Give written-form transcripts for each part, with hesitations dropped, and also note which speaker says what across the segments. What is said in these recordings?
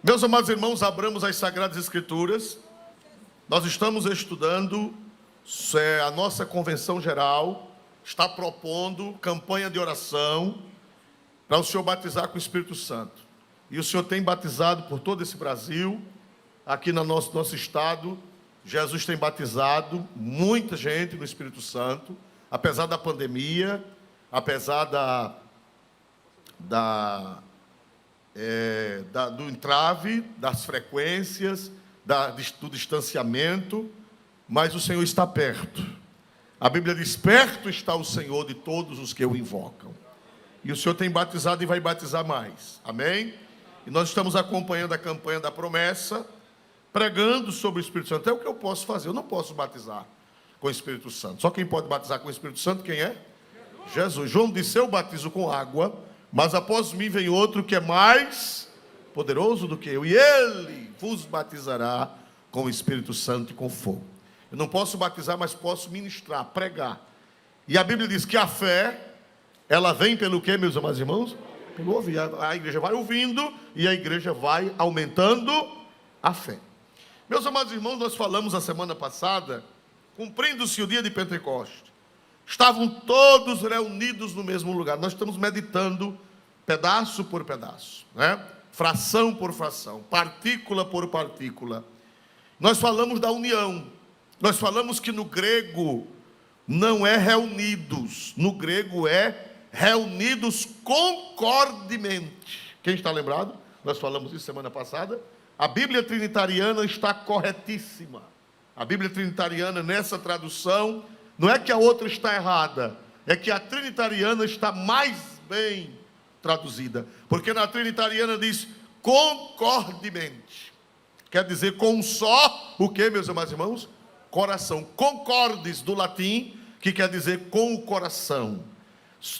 Speaker 1: Meus amados irmãos, abramos as Sagradas Escrituras. Nós estamos estudando, a nossa convenção geral está propondo campanha de oração para o Senhor batizar com o Espírito Santo. E o Senhor tem batizado por todo esse Brasil, aqui no nosso estado. Jesus tem batizado muita gente no Espírito Santo, apesar da pandemia, apesar do entrave, das frequências, do distanciamento, mas o Senhor está perto. A Bíblia diz: perto está o Senhor de todos os que o invocam. E o Senhor tem batizado e vai batizar mais. Amém? E nós estamos acompanhando a campanha da promessa, pregando sobre o Espírito Santo. É o que eu posso fazer. Eu não posso batizar com o Espírito Santo. Só quem pode batizar com o Espírito Santo, quem é? Jesus. João disse: eu batizo com água, mas após mim vem outro que é mais poderoso do que eu, e ele vos batizará com o Espírito Santo e com fogo. Eu não posso batizar, mas posso ministrar, pregar. E a Bíblia diz que a fé, ela vem pelo quê, meus amados irmãos? Pelo ouvir. A igreja vai ouvindo e a igreja vai aumentando a fé. Meus amados irmãos, nós falamos a semana passada, cumprindo-se o dia de Pentecostes. Estavam todos reunidos no mesmo lugar. Nós estamos meditando pedaço por pedaço, né? Fração por fração, partícula por partícula. Nós falamos da união. Nós falamos que no grego não é reunidos, no grego é reunidos concordemente. Quem está lembrado? Nós falamos isso semana passada. A Bíblia trinitariana está corretíssima. A Bíblia trinitariana, nessa tradução, não é que a outra está errada, é que a trinitariana está mais bem traduzida. Porque na trinitariana diz concordemente. Quer dizer com só, o que, meus amados irmãos? Coração. Concordes, do latim, que quer dizer com o coração.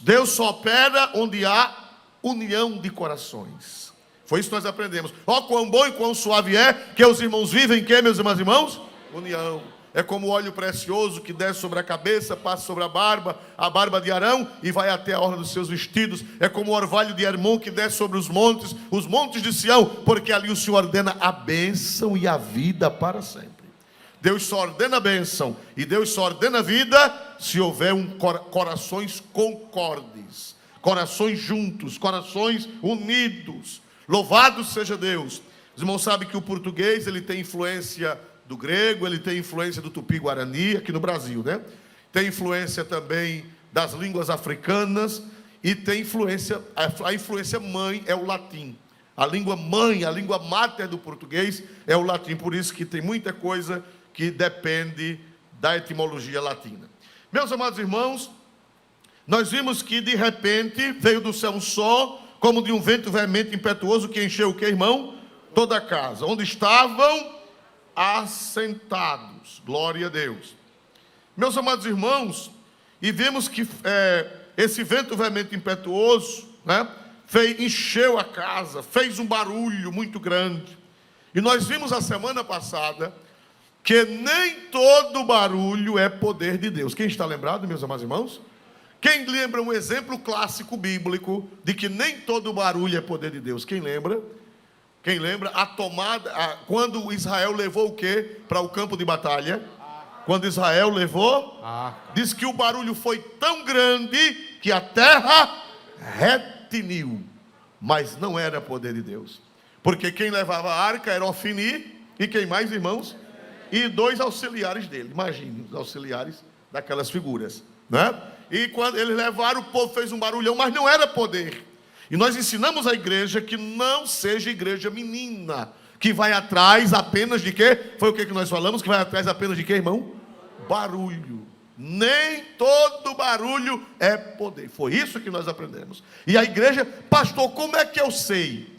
Speaker 1: Deus só opera onde há união de corações. Foi isso que nós aprendemos. Ó, quão bom e quão suave é que os irmãos vivem, que, meus amados irmãos? União. É como o óleo precioso que desce sobre a cabeça, passa sobre a barba de Arão e vai até a orla dos seus vestidos. É como o orvalho de Hermon que desce sobre os montes de Sião, porque ali o Senhor ordena a bênção e a vida para sempre. Deus só ordena a bênção e Deus só ordena a vida se houver corações concordes, corações juntos, corações unidos. Louvado seja Deus. Os irmãos sabem que o português ele tem influência do grego, ele tem influência do tupi-guarani, aqui no Brasil, né? Tem influência também das línguas africanas e tem influência, a influência mãe é o latim. A língua mãe, a língua máter do português é o latim, por isso que tem muita coisa que depende da etimologia latina. Meus amados irmãos, nós vimos que de repente veio do céu um som, como de um vento veemente impetuoso, que encheu o que, irmão? Toda a casa, onde estavam assentados. Glória a Deus. Meus amados irmãos, e vimos que esse vento veemente impetuoso, né, encheu a casa, fez um barulho muito grande. E nós vimos a semana passada que nem todo barulho é poder de Deus. Quem está lembrado, meus amados irmãos? Quem lembra um exemplo clássico bíblico de que nem todo barulho é poder de Deus? Quem lembra? Quem lembra? Quando Israel levou o quê? Para o campo de batalha. Quando Israel levou, diz que o barulho foi tão grande que a terra retiniu. Mas não era poder de Deus. Porque quem levava a arca era Ofni e quem mais, irmãos? E 2 auxiliares dele. Imagine os auxiliares daquelas figuras, né? E quando eles levaram, o povo fez um barulhão, mas não era poder. E nós ensinamos a igreja que não seja igreja menina, que vai atrás apenas de quê? Foi o que nós falamos? Que vai atrás apenas de quê, irmão? Barulho. Nem todo barulho é poder. Foi isso que nós aprendemos. E a igreja, pastor, como é que eu sei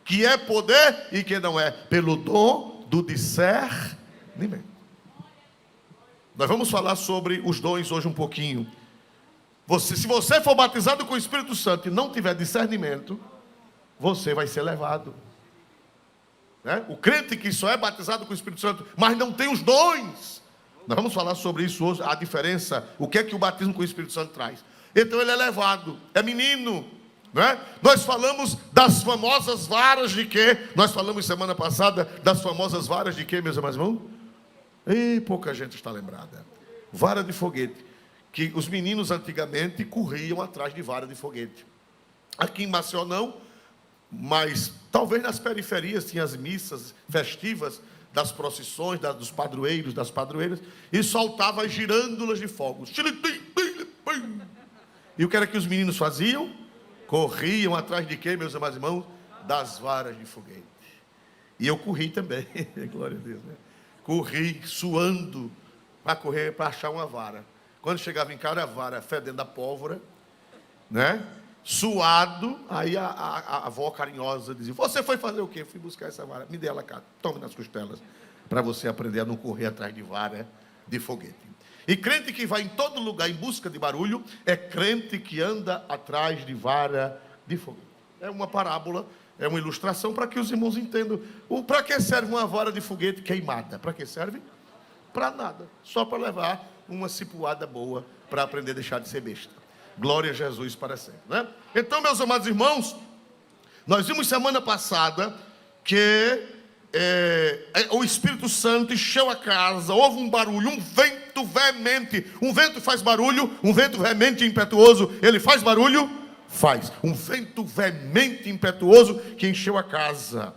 Speaker 1: que é poder e que não é? Pelo dom do discernimento. Nós vamos falar sobre os dons hoje um pouquinho. Se você for batizado com o Espírito Santo e não tiver discernimento, você vai ser levado. Né? O crente que só é batizado com o Espírito Santo, mas não tem os dons. Nós vamos falar sobre isso hoje, a diferença, o que é que o batismo com o Espírito Santo traz. Então ele é levado, é menino, não é? Nós falamos das famosas varas de quê? Nós falamos semana passada das famosas varas de quê, meus irmãos? E pouca gente está lembrada. Vara de foguete. Que os meninos antigamente corriam atrás de vara de foguete. Aqui em Maceió não, mas talvez nas periferias tinha as missas festivas das procissões, dos padroeiros, das padroeiras, e soltava as girândolas de fogos. E o que era que os meninos faziam? Corriam atrás de quê, meus amados irmãos? Das varas de foguete. E eu corri também, glória a Deus, né? Corri, suando, para correr, para achar uma vara. Quando chegava em casa, a vara fedendo a pólvora, né? Suado, aí a avó carinhosa dizia: você foi fazer o quê? Fui buscar essa vara, me dê ela cá, tome nas costelas, para você aprender a não correr atrás de vara de foguete. E crente que vai em todo lugar em busca de barulho, é crente que anda atrás de vara de foguete. É uma parábola, é uma ilustração para que os irmãos entendam. Para que serve uma vara de foguete queimada? Para que serve? Para nada, só para levar uma cipuada boa, para aprender a deixar de ser besta. Glória a Jesus para sempre, né? Então, meus amados irmãos, nós vimos semana passada que o Espírito Santo encheu a casa, houve um barulho, um vento veemente. Um vento faz barulho, um vento veemente e impetuoso, ele faz barulho? Faz. Um vento veemente e impetuoso que encheu a casa.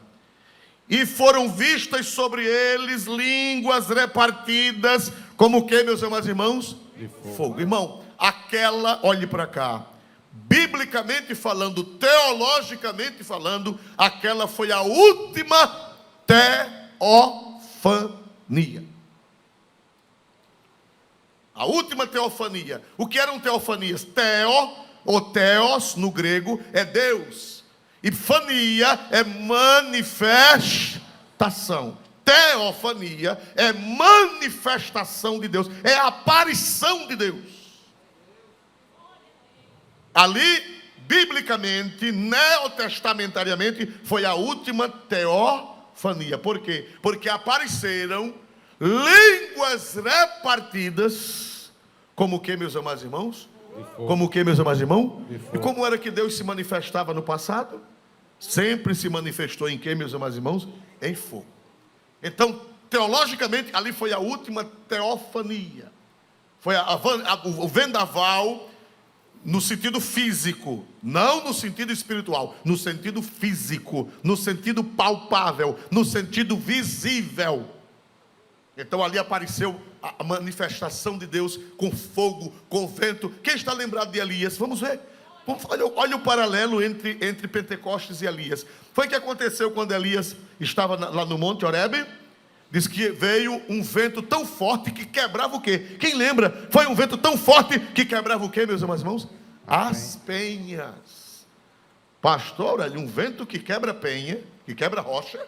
Speaker 1: E foram vistas sobre eles línguas repartidas, como o que, meus amados irmãos? De fogo. Irmão, aquela, olhe para cá, biblicamente falando, teologicamente falando, aquela foi a última teofania. A última teofania. O que eram teofanias? Teo, ou teos, no grego, é Deus. E fania é manifestação. Teofania é manifestação de Deus, é a aparição de Deus. Ali, biblicamente, neotestamentariamente, foi a última teofania. Por quê? Porque apareceram línguas repartidas, como o que, meus amados irmãos? Como o que, meus amados irmãos? E como era que Deus se manifestava no passado? Sempre se manifestou em que, meus amados irmãos? Em fogo. Então, teologicamente, ali foi a última teofania. Foi o vendaval no sentido físico, não no sentido espiritual, no sentido físico, no sentido palpável, no sentido visível. Então ali apareceu a manifestação de Deus com fogo, com vento. Quem está lembrado de Elias? Vamos ver. Olha o paralelo entre Pentecostes e Elias. Foi o que aconteceu quando Elias estava lá no Monte Horebe? Diz que veio um vento tão forte que quebrava o quê? Quem lembra? Foi um vento tão forte que quebrava o quê, meus irmãos? As penhas. Pastor, olha, um vento que quebra penha, que quebra rocha.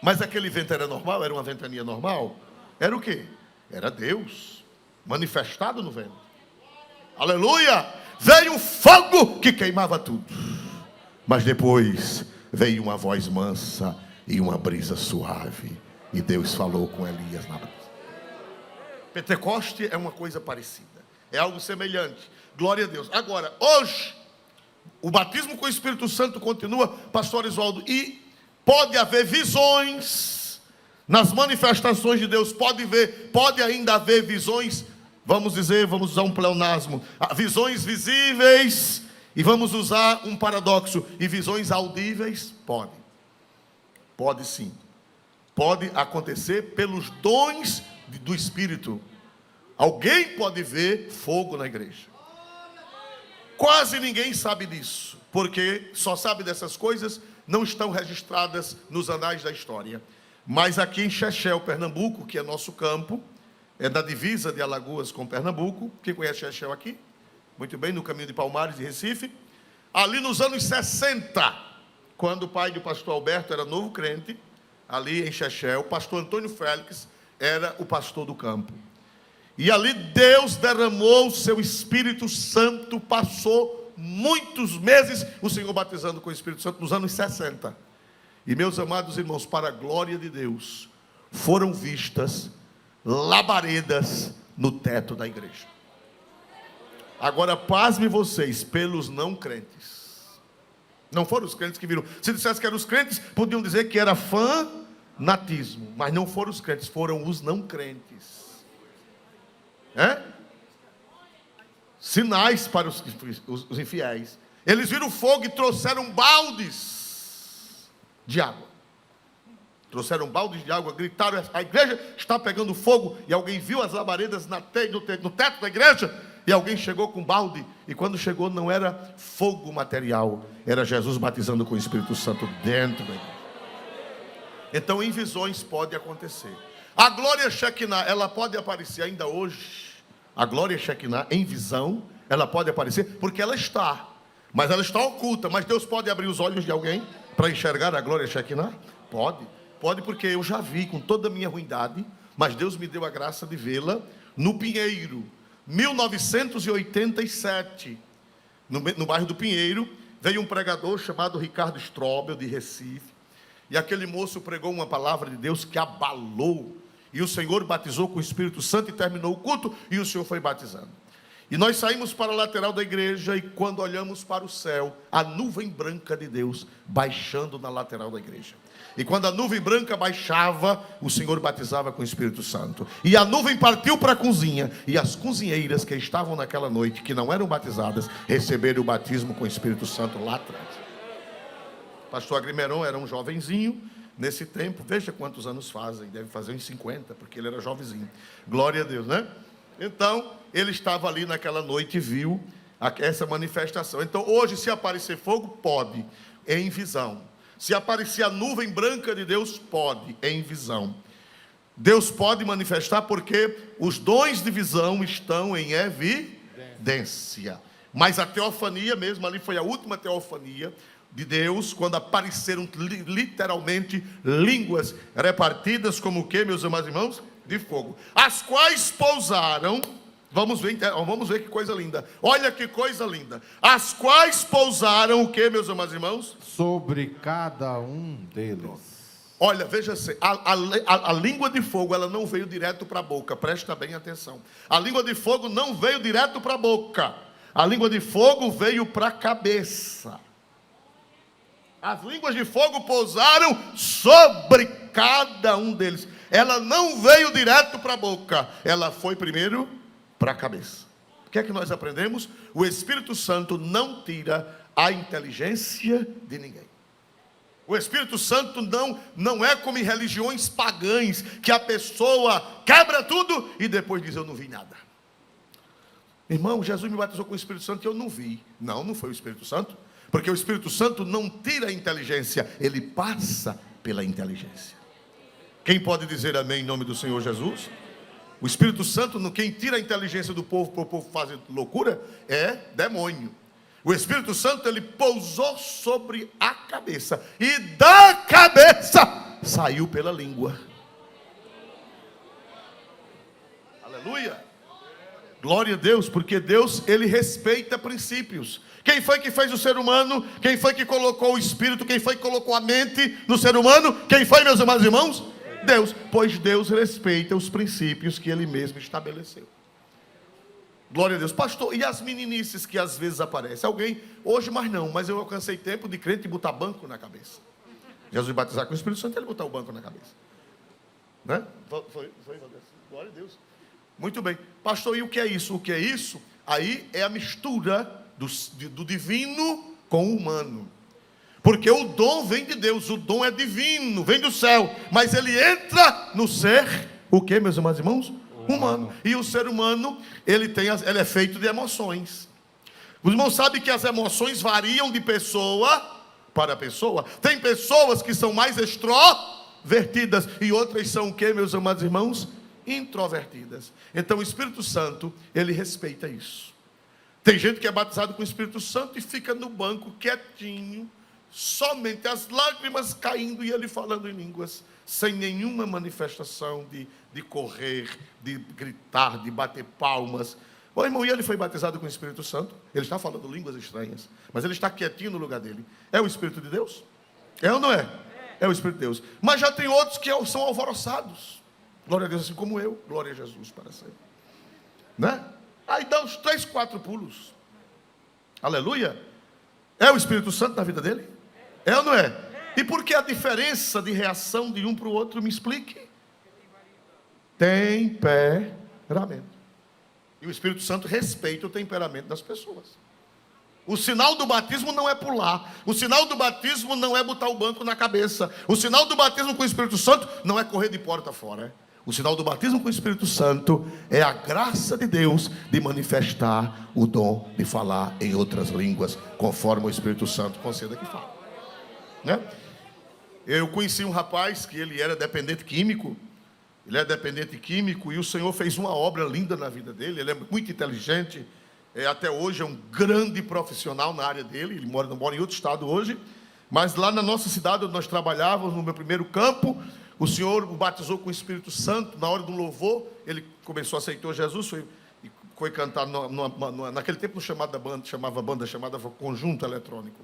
Speaker 1: Mas aquele vento era normal? Era uma ventania normal? Era o quê? Era Deus manifestado no vento. Aleluia! Veio um fogo que queimava tudo. Mas depois veio uma voz mansa e uma brisa suave. E Deus falou com Elias na brisa. Pentecoste é uma coisa parecida. É algo semelhante. Glória a Deus. Agora, hoje, o batismo com o Espírito Santo continua, pastor Oswaldo, e pode haver visões nas manifestações de Deus. Pode ainda haver visões, vamos usar um pleonasmo, visões visíveis, e vamos usar um paradoxo, e visões audíveis? Pode sim. Pode acontecer pelos dons do Espírito. Alguém pode ver fogo na igreja. Quase ninguém sabe disso, porque só sabe dessas coisas, não estão registradas nos anais da história. Mas aqui em Chechel, Pernambuco, que é nosso campo, é da divisa de Alagoas com Pernambuco. Quem conhece Chechel aqui? Muito bem, no caminho de Palmares e Recife. Ali nos anos 60, quando o pai do pastor Alberto era novo crente, ali em Chechel, o pastor Antônio Félix era o pastor do campo. E ali Deus derramou o seu Espírito Santo, passou muitos meses o Senhor batizando com o Espírito Santo nos anos 60. E meus amados irmãos, para a glória de Deus, foram vistas labaredas no teto da igreja. Agora, pasme vocês, pelos não crentes. Não foram os crentes que viram. Se dissesse que eram os crentes, podiam dizer que era fanatismo. Mas não foram os crentes, foram os não crentes. Sinais para os infiéis. Eles viram fogo e trouxeram baldes de água. Trouxeram baldes de água, gritaram, a igreja está pegando fogo. E alguém viu as labaredas no teto da igreja. E alguém chegou com balde. E quando chegou não era fogo material, era Jesus batizando com o Espírito Santo dentro da igreja. Então em visões pode acontecer. A glória Shekinah, ela pode aparecer ainda hoje. A glória Shekinah em visão, ela pode aparecer porque ela está. Mas ela está oculta. Mas Deus pode abrir os olhos de alguém para enxergar a glória Shekinah? Pode. Pode, porque eu já vi com toda a minha ruindade, mas Deus me deu a graça de vê-la no Pinheiro, 1987, no bairro do Pinheiro. Veio um pregador chamado Ricardo Strobel, de Recife, e aquele moço pregou uma palavra de Deus que abalou, e o Senhor batizou com o Espírito Santo e terminou o culto, e o Senhor foi batizando. E nós saímos para a lateral da igreja, e quando olhamos para o céu, a nuvem branca de Deus baixando na lateral da igreja. E quando a nuvem branca baixava, o Senhor batizava com o Espírito Santo. E a nuvem partiu para a cozinha. E as cozinheiras que estavam naquela noite, que não eram batizadas, receberam o batismo com o Espírito Santo lá atrás. Pastor Agrimeron era um jovenzinho nesse tempo. Veja quantos anos fazem. Deve fazer uns 50, porque ele era jovenzinho. Glória a Deus, né? Então, ele estava ali naquela noite e viu essa manifestação. Então, hoje, se aparecer fogo, pode, em visão. Se aparecer a nuvem branca de Deus, pode, em visão. Deus pode manifestar porque os dons de visão estão em evidência. Mas a teofania mesmo, ali foi a última teofania de Deus, quando apareceram literalmente línguas repartidas como o que, meus amados irmãos? De fogo. As quais pousaram... Vamos ver que coisa linda. Olha que coisa linda. As quais pousaram o que, meus amados irmãos?
Speaker 2: Sobre cada um deles.
Speaker 1: Olha, veja assim, a língua de fogo, ela não veio direto para a boca. Presta bem atenção. A língua de fogo não veio direto para a boca. A língua de fogo veio para a cabeça. As línguas de fogo pousaram sobre cada um deles. Ela não veio direto para a boca. Ela foi primeiro para a cabeça. O que é que nós aprendemos? O Espírito Santo não tira a inteligência de ninguém. O Espírito Santo não é como em religiões pagãs, que a pessoa quebra tudo e depois diz: eu não vi nada. Irmão, Jesus me batizou com o Espírito Santo e eu não vi. Não foi o Espírito Santo, porque o Espírito Santo não tira a inteligência, ele passa pela inteligência. Quem pode dizer amém em nome do Senhor Jesus? O Espírito Santo, quem tira a inteligência do povo para o povo fazer loucura, é demônio. O Espírito Santo, ele pousou sobre a cabeça. E da cabeça saiu pela língua. Aleluia. Glória a Deus, porque Deus, ele respeita princípios. Quem foi que fez o ser humano? Quem foi que colocou o Espírito? Quem foi que colocou a mente no ser humano? Quem foi, meus amados irmãos? Deus, pois Deus respeita os princípios que Ele mesmo estabeleceu. Glória a Deus. Pastor, e as meninices que às vezes aparecem? Alguém, hoje mais não, mas eu alcancei tempo de crente botar banco na cabeça. Jesus batizar com o Espírito Santo, ele botar o banco na cabeça. Né? Foi, glória a Deus. Muito bem. Pastor, e o que é isso? O que é isso? Aí é a mistura do divino com o humano. Porque o dom vem de Deus, o dom é divino, vem do céu, mas ele entra no ser, o que, meus amados irmãos? Humano. E o ser humano, ele é feito de emoções. Os irmãos sabem que as emoções variam de pessoa para pessoa. Tem pessoas que são mais extrovertidas e outras são o que, meus amados irmãos? Introvertidas. Então o Espírito Santo, ele respeita isso. Tem gente que é batizado com o Espírito Santo e fica no banco quietinho, somente as lágrimas caindo e ele falando em línguas, sem nenhuma manifestação de correr, de gritar, de bater palmas. Bom, irmão, e ele foi batizado com o Espírito Santo? Ele está falando línguas estranhas, mas ele está quietinho no lugar dele. É o Espírito de Deus? É ou não é? É o Espírito de Deus. Mas já tem outros que são alvoroçados. Glória a Deus, assim como eu. Glória a Jesus para sempre. Né? Aí dá uns 3, 4 pulos. Aleluia. É o Espírito Santo na vida dele? É ou não é? E por que a diferença de reação de um para o outro? Me explique. Temperamento. E o Espírito Santo respeita o temperamento das pessoas. O sinal do batismo não é pular. O sinal do batismo não é botar o banco na cabeça. O sinal do batismo com o Espírito Santo não é correr de porta fora. O sinal do batismo com o Espírito Santo é a graça de Deus de manifestar o dom de falar em outras línguas, conforme o Espírito Santo conceda que fale. Né? Eu conheci um rapaz que ele era dependente químico. Ele é dependente químico e o Senhor fez uma obra linda na vida dele. Ele é muito inteligente. Até hoje é um grande profissional na área dele. Ele mora em outro estado hoje. Mas lá na nossa cidade, onde nós trabalhávamos, no meu primeiro campo, o Senhor o batizou com o Espírito Santo. Na hora do louvor, ele começou a aceitar Jesus. Foi cantar naquele tempo chamava Conjunto Eletrônico.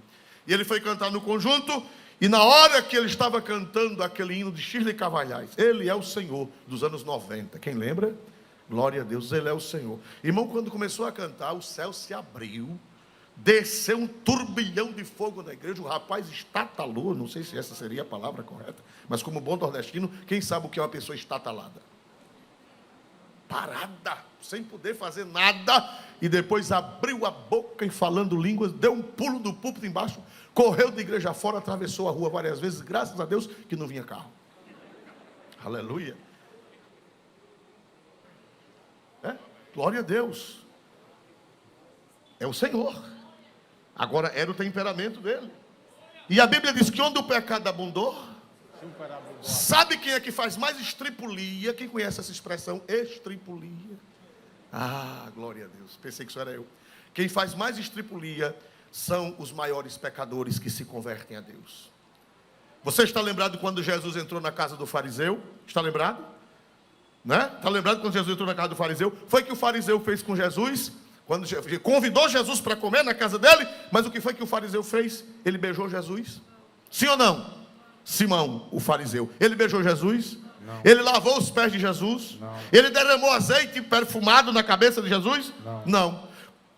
Speaker 1: E ele foi cantar no conjunto. E na hora que ele estava cantando aquele hino de Shirley Cavalhais, ele é o Senhor dos anos 90. Quem lembra? Glória a Deus, ele é o Senhor. Irmão, quando começou a cantar, o céu se abriu, desceu um turbilhão de fogo na igreja, o rapaz estatalou, não sei se essa seria a palavra correta, mas como bom nordestino, quem sabe o que é uma pessoa estatalada? Parada, sem poder fazer nada, e depois abriu a boca e falando línguas, deu um pulo do púlpito embaixo, correu de igreja fora, atravessou a rua várias vezes, graças a Deus que não vinha carro. Aleluia. Glória a Deus. É o Senhor. Agora era o temperamento dele. E a Bíblia diz que onde o pecado abundou, sabe quem é que faz mais estripulia? Quem conhece essa expressão? Estripulia. Ah, glória a Deus. Pensei que isso era eu. Quem faz mais estripulia são os maiores pecadores que se convertem a Deus. Você está lembrado quando Jesus entrou na casa do fariseu? Está lembrado? Né? Está lembrado quando Jesus entrou na casa do fariseu? Foi que o fariseu fez com Jesus? Quando convidou Jesus para comer na casa dele, mas o que foi que o fariseu fez? Ele beijou Jesus? Sim ou não? Simão, o fariseu, ele beijou Jesus? Não. Ele lavou os pés de Jesus? Não. Ele derramou azeite perfumado na cabeça de Jesus? Não. Não.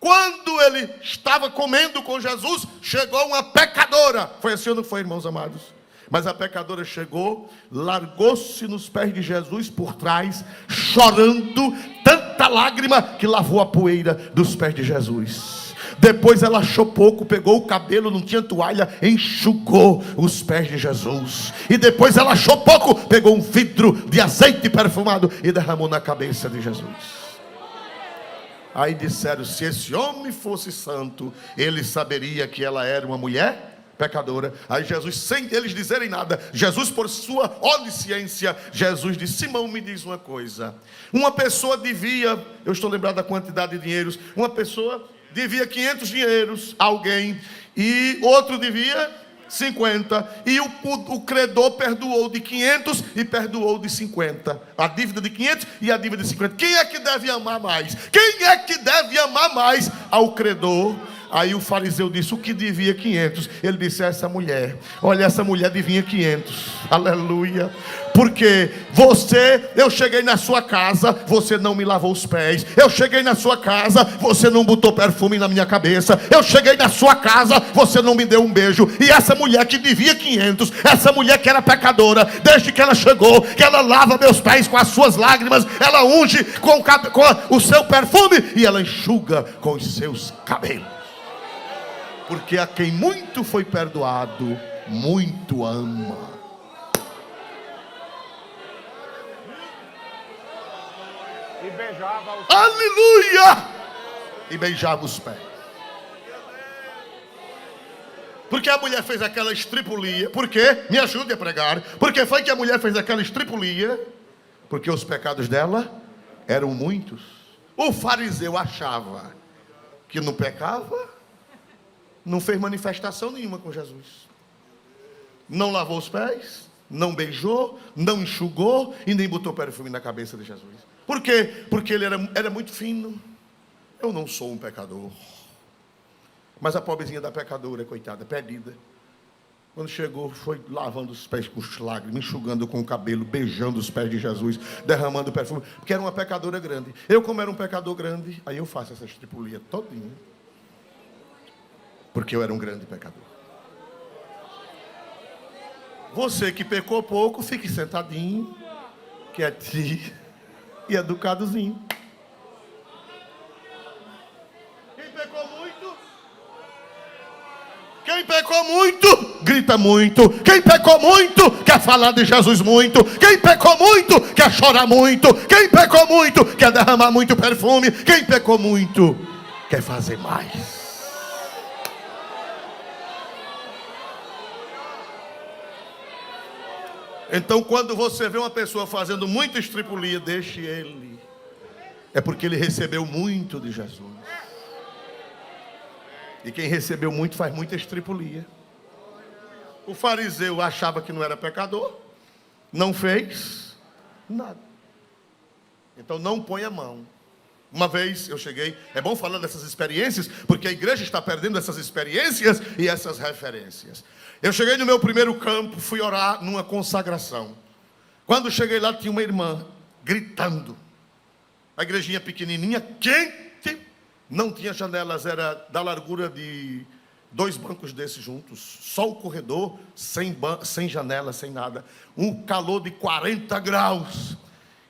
Speaker 1: Quando ele estava comendo com Jesus, chegou uma pecadora. Foi assim ou não foi, irmãos amados? Mas a pecadora chegou, largou-se nos pés de Jesus por trás, chorando, tanta lágrima que lavou a poeira dos pés de Jesus. Depois ela achou pouco, pegou o cabelo, não tinha toalha, enxugou os pés de Jesus. E depois ela achou pouco, pegou um vidro de azeite perfumado e derramou na cabeça de Jesus. Aí disseram, se esse homem fosse santo, ele saberia que ela era uma mulher pecadora. Aí Jesus, sem eles dizerem nada, Jesus por sua onisciência, Jesus disse, Simão, me diz uma coisa. Uma pessoa devia, eu estou lembrado da quantidade de dinheiros, uma pessoa devia 500 dinheiros a alguém, e outro devia 50, e o credor perdoou de 500 e perdoou de 50, a dívida de 500 e a dívida de 50. Quem é que deve amar mais? Quem é que deve amar mais ao credor? Aí o fariseu disse, o que devia 500? Ele disse, essa mulher, olha, essa mulher devia 500, aleluia. Porque eu cheguei na sua casa, você não me lavou os pés. Eu cheguei na sua casa, você não botou perfume na minha cabeça. Eu cheguei na sua casa, você não me deu um beijo. E essa mulher que devia 500, essa mulher que era pecadora, desde que ela chegou, que ela lava meus pés com as suas lágrimas, ela unge com o seu perfume e ela enxuga com os seus cabelos. Porque a quem muito foi perdoado, muito ama.
Speaker 3: E beijava os...
Speaker 1: Aleluia! E beijava os pés. Porque a mulher fez aquela estripulia. Por quê? Me ajude a pregar. Por que foi que a mulher fez aquela estripulia? Porque os pecados dela eram muitos. O fariseu achava que não pecava, não fez manifestação nenhuma com Jesus. Não lavou os pés, não beijou, não enxugou e nem botou perfume na cabeça de Jesus. Por quê? Porque ele era muito fino. Eu não sou um pecador. Mas a pobrezinha da pecadora, coitada, perdida. Quando chegou, foi lavando os pés com os lágrimas, enxugando com o cabelo, beijando os pés de Jesus, derramando perfume, porque era uma pecadora grande. Eu, como era um pecador grande, aí eu faço essa estripulia todinha, porque eu era um grande pecador. Você que pecou pouco, fique sentadinho, quietinho e educadozinho. Quem pecou muito, grita muito. Quem pecou muito, quer falar de Jesus muito. Quem pecou muito, quer chorar muito. Quem pecou muito, quer derramar muito perfume. Quem pecou muito, quer fazer mais. Então, quando você vê uma pessoa fazendo muita estripulia, deixe ele. É porque ele recebeu muito de Jesus. E quem recebeu muito faz muita estripulia. O fariseu achava que não era pecador, não fez nada. Então não põe a mão. Uma vez eu cheguei, é bom falar dessas experiências, porque a igreja está perdendo essas experiências e essas referências. Eu cheguei no meu primeiro campo, fui orar numa consagração. Quando cheguei lá, tinha uma irmã gritando. A igrejinha pequenininha, quente. Não tinha janelas, era da largura de 2 bancos desses juntos. Só o corredor, sem janela, sem nada. Um calor de 40 graus.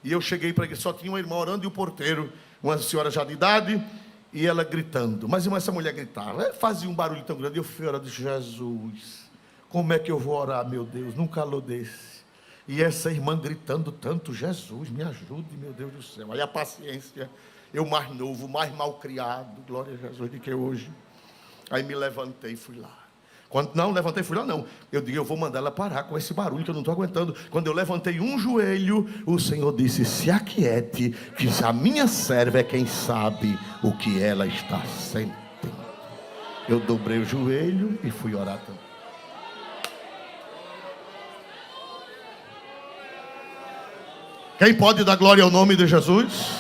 Speaker 1: E eu cheguei para a igreja, só tinha uma irmã orando e o porteiro, uma senhora já de idade, e ela gritando. Mas essa mulher gritava, fazia um barulho tão grande. Eu fui orar de Jesus. Como é que eu vou orar, meu Deus, num calor desse? E essa irmã gritando tanto, Jesus, me ajude, meu Deus do céu. Aí a paciência... Eu mais novo, mais mal criado, glória a Jesus, do que hoje. Aí me levantei e fui lá. Levantei e fui lá, não. Eu digo, eu vou mandar ela parar com esse barulho que eu não estou aguentando. Quando eu levantei um joelho, o Senhor disse, se aquiete, que a minha serva é quem sabe o que ela está sentindo. Eu dobrei o joelho e fui orar também. Quem pode dar glória ao nome de Jesus?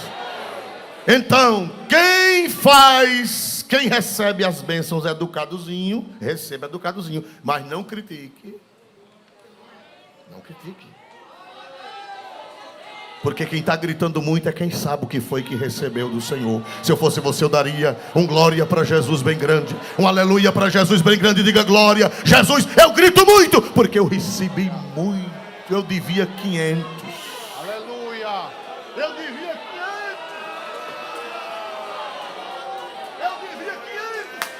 Speaker 1: Então, quem recebe as bênçãos educadozinho, receba educadozinho, mas não critique. Não critique. Porque quem está gritando muito é quem sabe o que foi que recebeu do Senhor. Se eu fosse você, eu daria um glória para Jesus bem grande, um aleluia para Jesus bem grande, diga glória. Jesus, eu grito muito, porque eu recebi muito, eu devia 500.
Speaker 3: Aleluia.
Speaker 1: Eu devia 500.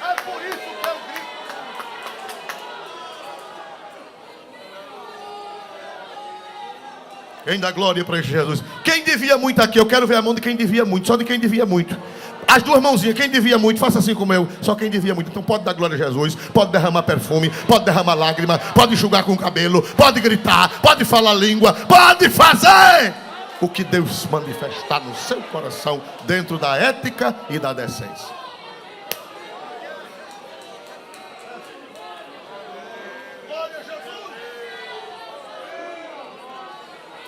Speaker 1: É por isso que eu grito. Quem dá glória para Jesus? Quem devia muito aqui? Eu quero ver a mão de quem devia muito. Só de quem devia muito. As 2 mãozinhas, quem devia muito, faça assim como eu. Só quem devia muito. Então pode dar glória a Jesus, pode derramar perfume, pode derramar lágrima, pode enxugar com o cabelo, pode gritar, pode falar língua, pode fazer o que Deus manifestar no seu coração, dentro da ética e da decência.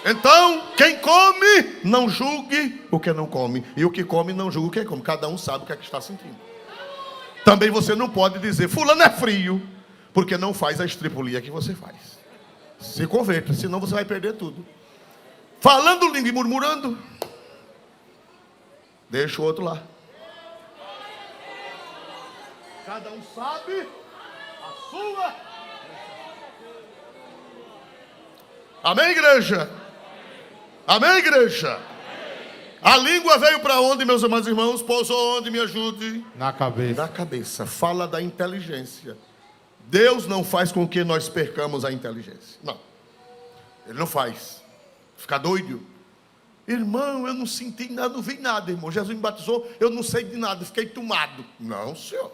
Speaker 1: Então, quem come, não julgue o que não come. E o que come, não julgue o que come. Cada um sabe o que é que está sentindo. Também você não pode dizer, fulano é frio, porque não faz a estripulia que você faz. Se converta, senão você vai perder tudo. Falando língua e murmurando, deixa o outro lá. Cada um sabe a sua. Amém, igreja? Amém, igreja? A língua veio para onde, meus amados irmãos? Pousou onde? Me ajude.
Speaker 2: Na cabeça.
Speaker 1: Na cabeça. Fala da inteligência. Deus não faz com que nós percamos a inteligência. Não. Ele não faz. Fica doido. Irmão, eu não senti nada, não vi nada, irmão. Jesus me batizou, eu não sei de nada, fiquei tomado. Não, senhor.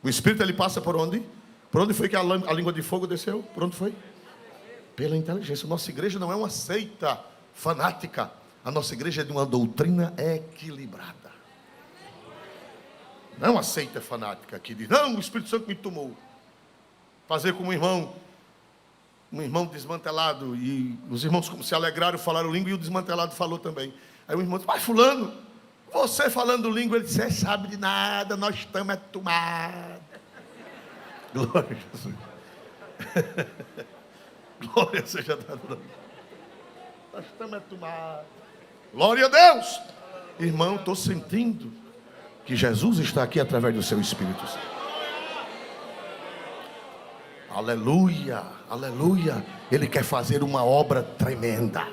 Speaker 1: O Espírito, ele passa por onde? Por onde foi que a língua de fogo desceu? Por onde foi? Pela inteligência. Nossa igreja não é uma seita fanática. A nossa igreja é de uma doutrina equilibrada. Não é uma seita fanática que diz, não, o Espírito Santo me tomou. Fazer como um irmão desmantelado, e os irmãos se alegraram, falaram língua, e o desmantelado falou também. Aí o irmão disse, mas fulano, você falando língua, ele disse, você sabe de nada, nós estamos tomados. Glória a Jesus. Glória seja dada. Nós estamos tomados. Glória a Deus. Irmão, estou sentindo que Jesus está aqui através do seu Espírito Santo. Aleluia, aleluia. Ele quer fazer uma obra tremenda.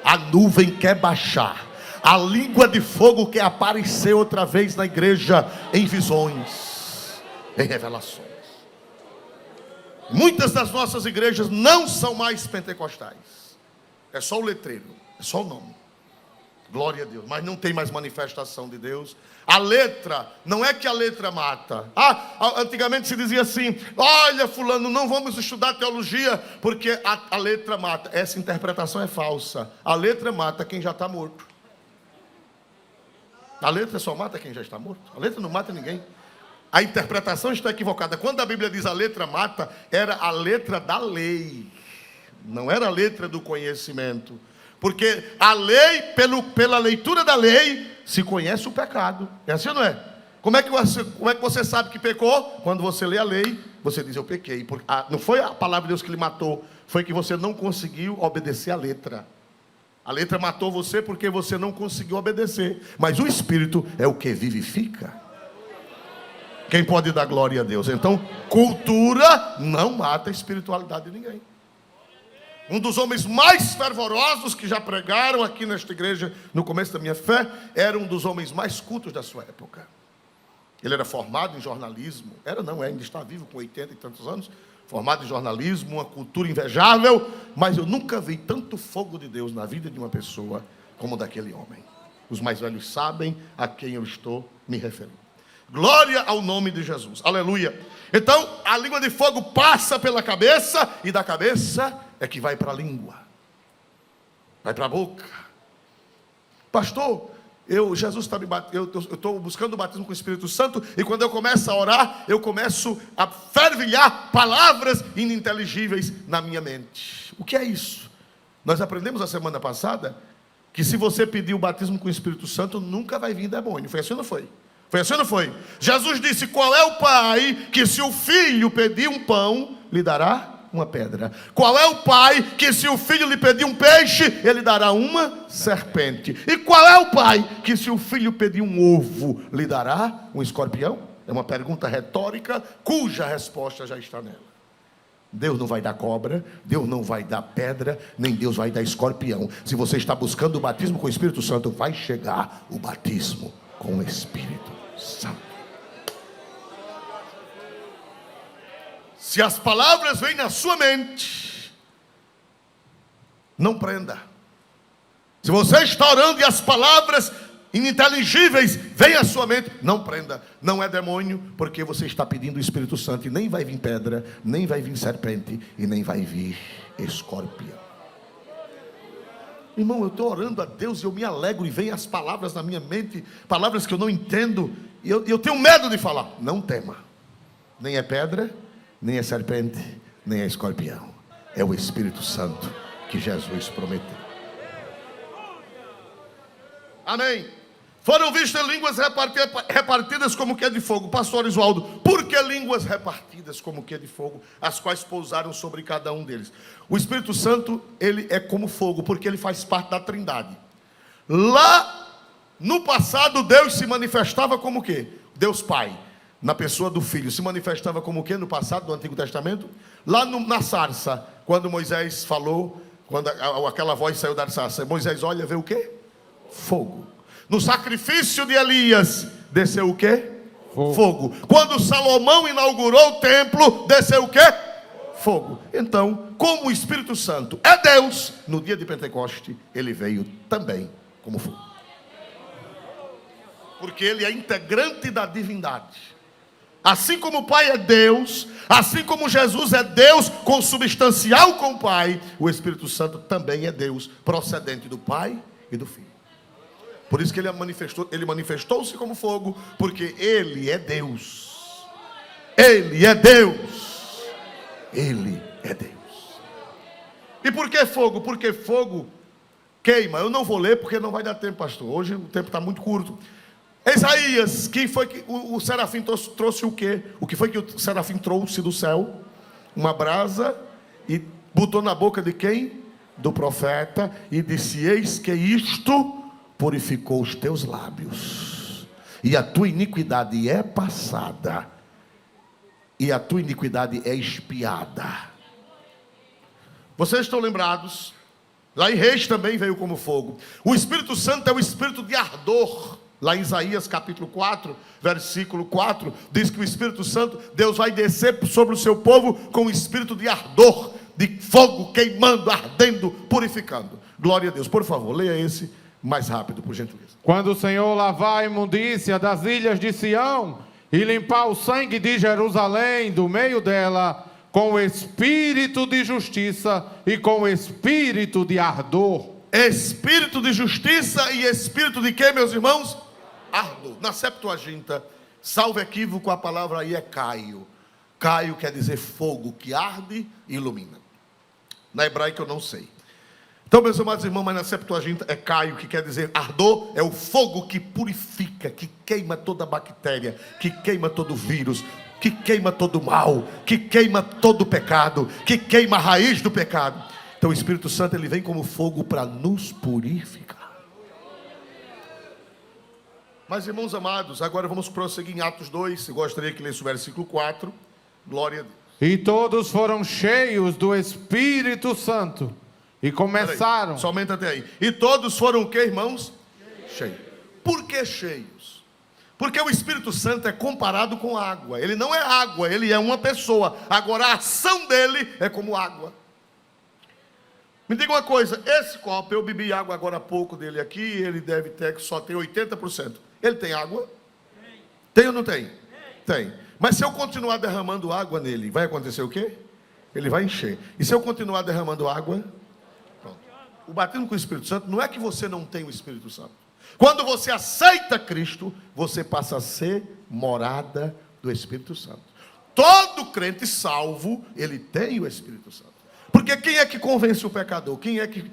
Speaker 1: A nuvem quer baixar. A língua de fogo quer aparecer outra vez na igreja em visões, em revelações. Muitas das nossas igrejas não são mais pentecostais. É só o letreiro, é só o nome. Glória a Deus, mas não tem mais manifestação de Deus. A letra, não é que a letra mata. Antigamente se dizia assim: olha fulano, não vamos estudar teologia porque a letra mata. Essa interpretação é falsa. A letra mata quem já está morto. A letra só mata quem já está morto. A letra não mata ninguém. A interpretação está equivocada. Quando a Bíblia diz a letra mata, era a letra da lei, não era a letra do conhecimento. Porque a lei, pela leitura da lei, se conhece o pecado. É assim ou não é? Como é que você sabe que pecou? Quando você lê a lei, você diz: eu pequei. Não foi a palavra de Deus que lhe matou, foi que você não conseguiu obedecer a letra. A letra matou você porque você não conseguiu obedecer. Mas o Espírito é o que vivifica. Quem pode dar glória a Deus? Então, cultura não mata a espiritualidade de ninguém. Um dos homens mais fervorosos que já pregaram aqui nesta igreja no começo da minha fé, era um dos homens mais cultos da sua época. Ele era formado em jornalismo. Ainda está vivo com 80 e tantos anos. Formado em jornalismo, uma cultura invejável. Mas eu nunca vi tanto fogo de Deus na vida de uma pessoa como daquele homem. Os mais velhos sabem a quem eu estou me referindo. Glória ao nome de Jesus, aleluia. Então a língua de fogo passa pela cabeça, e da cabeça é que vai para a língua, vai para a boca. Pastor, Jesus está me batendo, eu estou buscando o batismo com o Espírito Santo, e quando eu começo a orar, eu começo a fervilhar palavras ininteligíveis na minha mente. O que é isso? Nós aprendemos a semana passada que se você pedir o batismo com o Espírito Santo, nunca vai vir demônio. Foi assim ou não foi? Foi assim ou não foi? Jesus disse: qual é o pai que se o filho pedir um pão, lhe dará uma pedra? Qual é o pai que se o filho lhe pedir um peixe, ele dará uma serpente? E qual é o pai que se o filho pedir um ovo, lhe dará um escorpião? É uma pergunta retórica, cuja resposta já está nela. Deus não vai dar cobra, Deus não vai dar pedra, nem Deus vai dar escorpião. Se você está buscando o batismo com o Espírito Santo, vai chegar o batismo com o Espírito Santo. Se as palavras vêm na sua mente, não prenda. Se você está orando e as palavras ininteligíveis vêm à sua mente, não prenda. Não é demônio, porque você está pedindo o Espírito Santo, e nem vai vir pedra, nem vai vir serpente, e nem vai vir escorpião. Irmão, eu estou orando a Deus e eu me alegro, e vem as palavras na minha mente, palavras que eu não entendo, e eu tenho medo de falar. Não tema. Nem é pedra, nem é serpente, nem é escorpião. É o Espírito Santo que Jesus prometeu. Amém. Foram vistas línguas repartidas como que é de fogo. Pastor Oswaldo, por que línguas repartidas como que é de fogo, as quais pousaram sobre cada um deles? O Espírito Santo, ele é como fogo, porque ele faz parte da Trindade. Lá no passado, Deus se manifestava como o quê? Deus Pai, na pessoa do Filho, se manifestava como o quê no passado do Antigo Testamento? Lá na sarça, quando Moisés falou, quando aquela voz saiu da sarça, Moisés olha, vê o quê? Fogo. No sacrifício de Elias, desceu o quê? Fogo. Quando Salomão inaugurou o templo, desceu o quê? Fogo. Então, como o Espírito Santo é Deus, no dia de Pentecoste, ele veio também como fogo. Porque ele é integrante da divindade. Assim como o Pai é Deus, assim como Jesus é Deus consubstancial com o Pai, o Espírito Santo também é Deus, procedente do Pai e do Filho. Por isso que ele manifestou-se como fogo, porque ele é Deus. Ele é Deus. Ele é Deus. E por que fogo? Porque fogo queima. Eu não vou ler porque não vai dar tempo, pastor. Hoje o tempo está muito curto. Isaías, que foi que o serafim trouxe o quê? O que foi que o serafim trouxe do céu? uma brasa e botou na boca de quem? Do profeta, e disse: eis que isto purificou os teus lábios, e a tua iniquidade é passada, e a tua iniquidade é expiada. Vocês estão lembrados? Lá em Reis também veio como fogo. O Espírito Santo é o espírito de ardor. Lá em Isaías capítulo 4, versículo 4, diz que o Espírito Santo, Deus vai descer sobre o seu povo com o espírito de ardor, de fogo queimando, ardendo, purificando. Glória a Deus. Por favor, leia esse mais rápido, por gentileza.
Speaker 2: Quando o Senhor lavar a imundícia das ilhas de Sião e limpar o sangue de Jerusalém do meio dela, com o espírito de justiça e com o espírito de ardor.
Speaker 1: Espírito de justiça e espírito de quê, meus irmãos? Ardor. Na Septuaginta, salvo equívoco, a palavra aí é Caio. Caio quer dizer fogo que arde e ilumina. Na hebraica eu não sei. Então, meus amados irmãos, mas na Septuaginta é Caio, que quer dizer ardor, é o fogo que purifica, que queima toda bactéria, que queima todo vírus, que queima todo mal, que queima todo pecado, que queima a raiz do pecado. Então o Espírito Santo, ele vem como fogo para nos purificar. Mas, irmãos amados, agora vamos prosseguir em Atos 2. Eu gostaria que lesse o versículo 4. Glória a Deus.
Speaker 2: E todos foram cheios do Espírito Santo e começaram.
Speaker 1: Somente até aí. E todos foram o que, irmãos? Cheios. Por que cheios? Porque o Espírito Santo é comparado com água. Ele não é água, ele é uma pessoa. Agora a ação dele é como água. Me diga uma coisa, esse copo, eu bebi água agora há pouco dele aqui, ele deve ter, só tem 80%. Ele tem água? Tem ou não tem? Tem. Mas se eu continuar derramando água nele, vai acontecer o quê? Ele vai encher. E se eu continuar derramando água? Pronto. O batismo com o Espírito Santo não é que você não tem o Espírito Santo. Quando você aceita Cristo, você passa a ser morada do Espírito Santo. Todo crente salvo, ele tem o Espírito Santo. Porque quem é que convence o pecador? Quem é que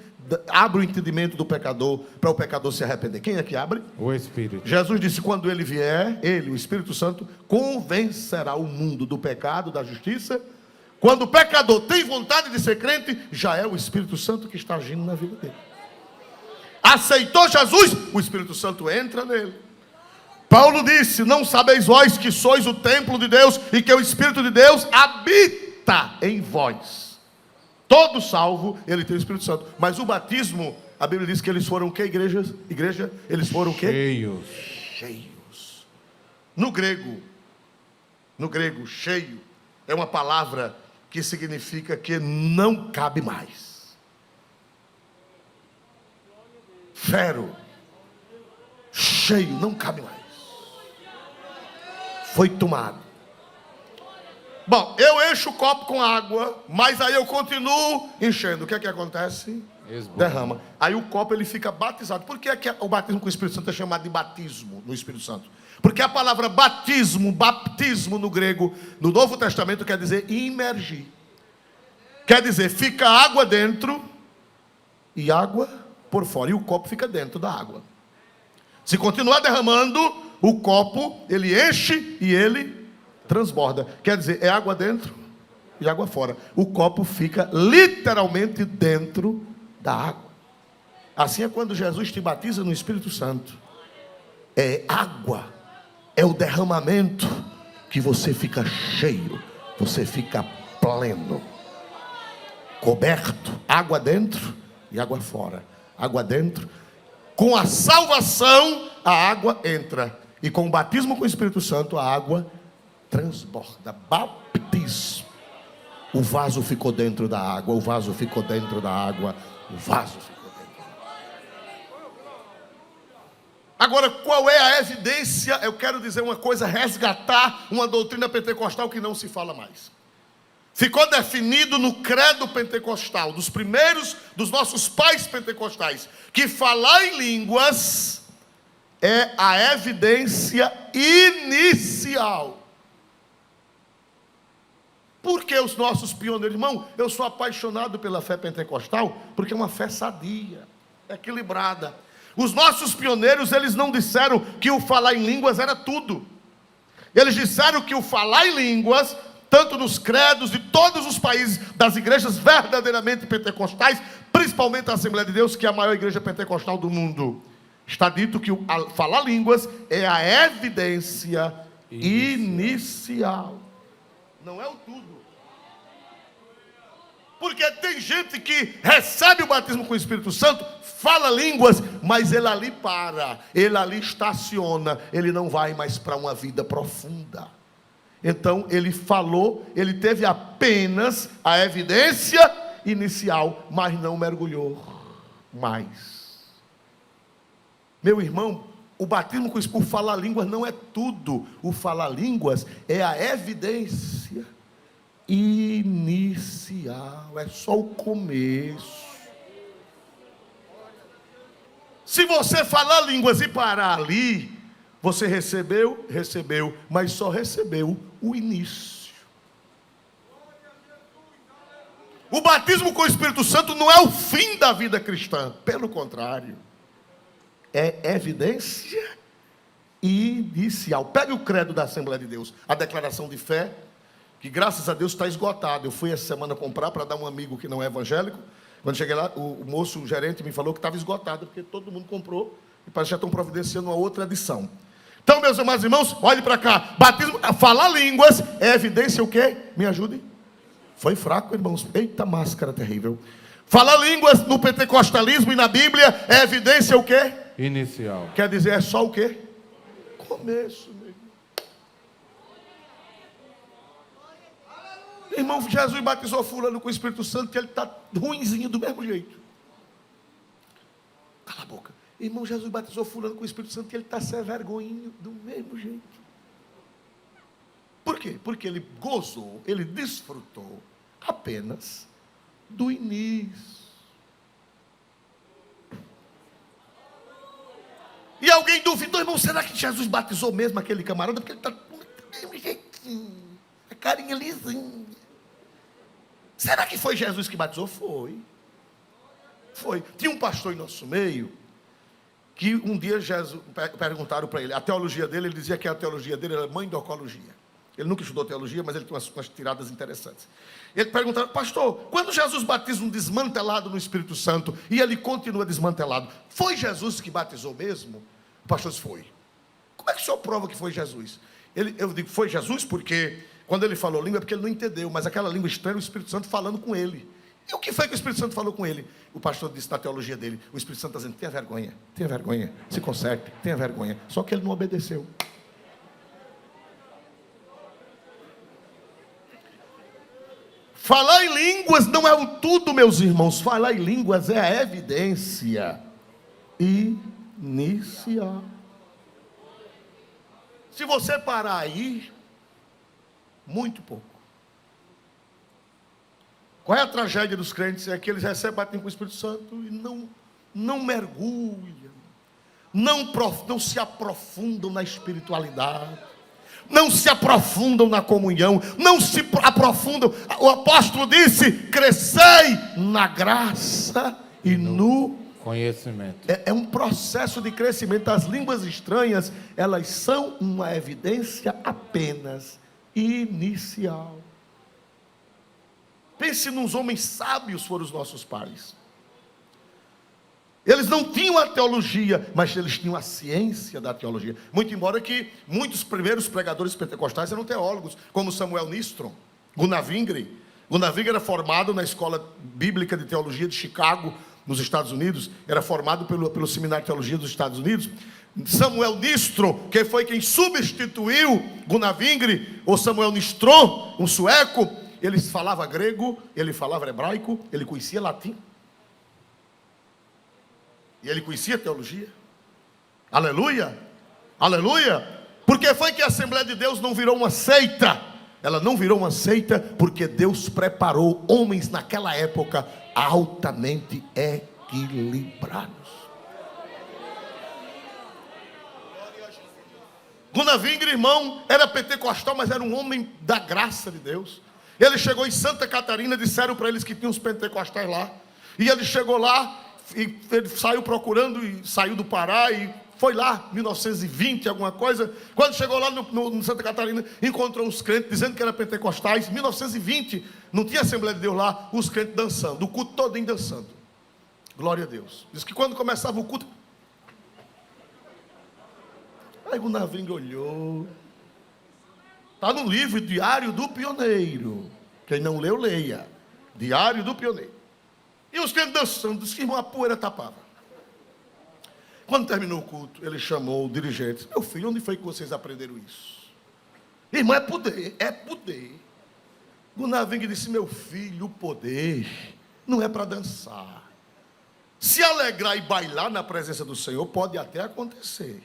Speaker 1: abre o entendimento do pecador para o pecador se arrepender? Quem é que abre?
Speaker 2: O Espírito.
Speaker 1: Jesus disse: quando ele vier, ele, o Espírito Santo, convencerá o mundo do pecado, da justiça. Quando o pecador tem vontade de ser crente, já é o Espírito Santo que está agindo na vida dele. Aceitou Jesus, o Espírito Santo entra nele. Paulo disse: não sabeis vós que sois o templo de Deus e que o Espírito de Deus habita em vós. Todo salvo, ele tem o Espírito Santo. Mas o batismo, a Bíblia diz que eles foram o que, igreja? Eles foram o que?
Speaker 2: Cheios.
Speaker 1: Cheios. No grego, cheio é uma palavra que significa que não cabe mais. Fero, cheio, não cabe mais. Foi tomado. Bom, eu encho o copo com água, mas aí eu continuo enchendo. O que é que acontece? Derrama. Aí o copo, ele fica batizado. Por que é que o batismo com o Espírito Santo é chamado de batismo no Espírito Santo? Porque a palavra batismo, baptismo no grego, no Novo Testamento, quer dizer imergir. Quer dizer, fica água dentro e água por fora. E o copo fica dentro da água. Se continuar derramando, o copo, ele enche e ele transborda. Quer dizer, é água dentro e água fora. O copo fica literalmente dentro da água. Assim é quando Jesus te batiza no Espírito Santo. É água. É o derramamento que você fica cheio. Você fica pleno. Coberto. Água dentro e água fora. Água dentro. Com a salvação, a água entra. E com o batismo com o Espírito Santo, a água transborda. Batismo. O vaso ficou dentro da água. O vaso ficou dentro da água. O vaso ficou dentro da água. Agora, qual é a evidência? Eu quero dizer uma coisa, resgatar uma doutrina pentecostal que não se fala mais. Ficou definido no credo pentecostal, dos primeiros, dos nossos pais pentecostais, que falar em línguas é a evidência inicial. Por que os nossos pioneiros? Irmão, eu sou apaixonado pela fé pentecostal, porque é uma fé sadia, equilibrada. Os nossos pioneiros, eles não disseram que o falar em línguas era tudo. Eles disseram que o falar em línguas tanto nos credos de todos os países das igrejas verdadeiramente pentecostais, principalmente a Assembleia de Deus, que é a maior igreja pentecostal do mundo. Está dito que falar línguas é a evidência inicial. Não é o tudo. Porque tem gente que recebe o batismo com o Espírito Santo, fala línguas, mas ele ali para, ele ali estaciona, ele não vai mais para uma vida profunda. Então ele falou, ele teve apenas a evidência inicial, mas não mergulhou mais. Meu irmão, o batismo com o Espírito, o falar línguas não é tudo. O falar línguas é a evidência inicial, é só o começo. Se você falar línguas e parar ali, você recebeu, mas só recebeu o início. O batismo com o Espírito Santo não é o fim da vida cristã, pelo contrário, é evidência inicial. Pegue o credo da Assembleia de Deus, a declaração de fé, que graças a Deus está esgotado. Eu fui essa semana comprar para dar um amigo que não é evangélico. Quando cheguei lá, o moço, o gerente, me falou que estava esgotado, porque todo mundo comprou, e parece que já estão providenciando uma outra edição. Então, meus amados irmãos, olhe para cá. Batismo, falar línguas é evidência o quê? Me ajude. Foi fraco, irmãos. Eita, máscara terrível. Falar línguas no pentecostalismo e na Bíblia é evidência o quê?
Speaker 2: Inicial.
Speaker 1: Quer dizer, é só o quê? Começo, meu irmão. Irmão, Jesus batizou fulano com o Espírito Santo, que ele está ruinzinho do mesmo jeito. Cala a boca. Irmão, Jesus batizou fulano com o Espírito Santo, que ele está sem vergonhinho do mesmo jeito. Por quê? Porque ele gozou, ele desfrutou apenas do início. E alguém duvidou, irmão, será que Jesus batizou mesmo aquele camarada? Porque ele está do mesmo jeitinho, a carinha lisinha. Será que foi Jesus que batizou? Foi. Tinha um pastor em nosso meio, que um dia perguntaram para ele, a teologia dele, ele dizia que a teologia dele era mandocologia. Ele nunca estudou teologia, mas ele tem umas tiradas interessantes. Ele perguntaram, pastor, quando Jesus batiza um desmantelado no Espírito Santo, e ele continua desmantelado, foi Jesus que batizou mesmo? O pastor disse, foi. Como é que o senhor prova que foi Jesus? Eu digo, foi Jesus porque, quando ele falou língua, é porque ele não entendeu, mas aquela língua estranha, o Espírito Santo falando com ele. E o que foi que o Espírito Santo falou com ele? O pastor disse na teologia dele, o Espírito Santo está dizendo, tenha vergonha, se conserte, tenha vergonha. Só que ele não obedeceu. Falar em línguas não é o tudo, meus irmãos. Falar em línguas é a evidência inicial. Se você parar aí, muito pouco. Qual é a tragédia dos crentes? É que eles recebem batismo com o Espírito Santo e não mergulham, não se aprofundam na espiritualidade, não se aprofundam na comunhão, não se aprofundam. O apóstolo disse, crescei na graça e no
Speaker 2: conhecimento.
Speaker 1: É um processo de crescimento. As línguas estranhas, elas são uma evidência apenas inicial. Pense nos homens sábios, foram os nossos pais. Eles não tinham a teologia, mas eles tinham a ciência da teologia. Muito embora que muitos primeiros pregadores pentecostais eram teólogos, como Samuel Nistron, Gunnar Wingre. Gunnar Wingre era formado na Escola Bíblica de Teologia de Chicago, nos Estados Unidos. Era formado pelo Seminário de Teologia dos Estados Unidos. Samuel Nistron, que foi quem substituiu Gunnar Wingre, ou Samuel Nistron, um sueco, ele falava grego, ele falava hebraico, ele conhecia latim. E ele conhecia teologia. Aleluia! Aleluia! Porque foi que a Assembleia de Deus não virou uma seita? Ela não virou uma seita porque Deus preparou homens naquela época altamente equilibrados. Gunnar Wingre, irmão, era pentecostal, mas era um homem da graça de Deus. Ele chegou em Santa Catarina, disseram para eles que tinha uns pentecostais lá. E ele chegou lá, E ele saiu procurando e saiu do Pará e foi lá, 1920, alguma coisa. Quando chegou lá no Santa Catarina, encontrou uns crentes dizendo que era pentecostais. 1920, não tinha Assembleia de Deus lá, os crentes dançando, o culto todinho dançando. Glória a Deus. Diz que quando começava o culto, aí o Navringa olhou. Está no livro Diário do Pioneiro. Quem não leu, leia. Diário do Pioneiro. E os crentes dançando, disse que irmão, a poeira tapava. Quando terminou o culto, ele chamou o dirigente. Meu filho, onde foi que vocês aprenderam isso? Irmão, é poder, é poder. O Navringa disse, meu filho, o poder não é para dançar. Se alegrar e bailar na presença do Senhor, pode até acontecer.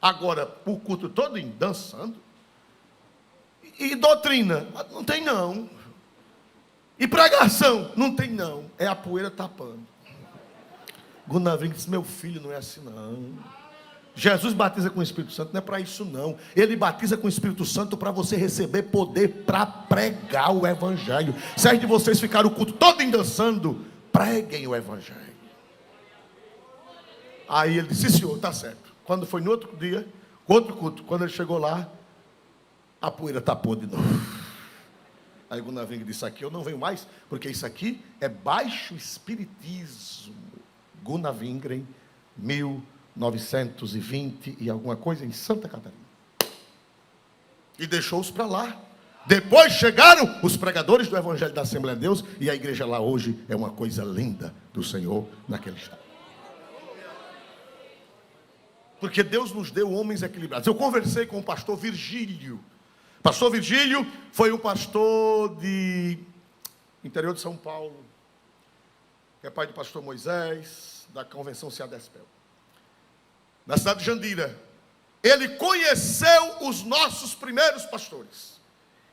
Speaker 1: Agora, o culto todo dançando. E doutrina? Não tem não. E pregação? Não tem não. É a poeira tapando. Gunavringa disse, meu filho, não é assim não. Jesus batiza com o Espírito Santo, não é para isso não. Ele batiza com o Espírito Santo para você receber poder para pregar o Evangelho. Se é de vocês ficarem o culto todo dançando, preguem o Evangelho. Aí ele disse, sim, senhor, está certo. Quando foi no outro dia, outro culto, quando ele chegou lá, a poeira tapou de novo. Aí o Gunavringa disse, aqui eu não venho mais, porque isso aqui é baixo espiritismo. Gunavringa, 1920 e alguma coisa, em Santa Catarina. E deixou-os para lá. Depois chegaram os pregadores do Evangelho da Assembleia de Deus, e a igreja lá hoje é uma coisa linda do Senhor naquele estado. Porque Deus nos deu homens equilibrados. Eu conversei com o pastor Virgílio. Pastor Virgílio foi um pastor de interior de São Paulo, que é pai do pastor Moisés, da convenção Seadespel, na cidade de Jandira. Ele conheceu os nossos primeiros pastores.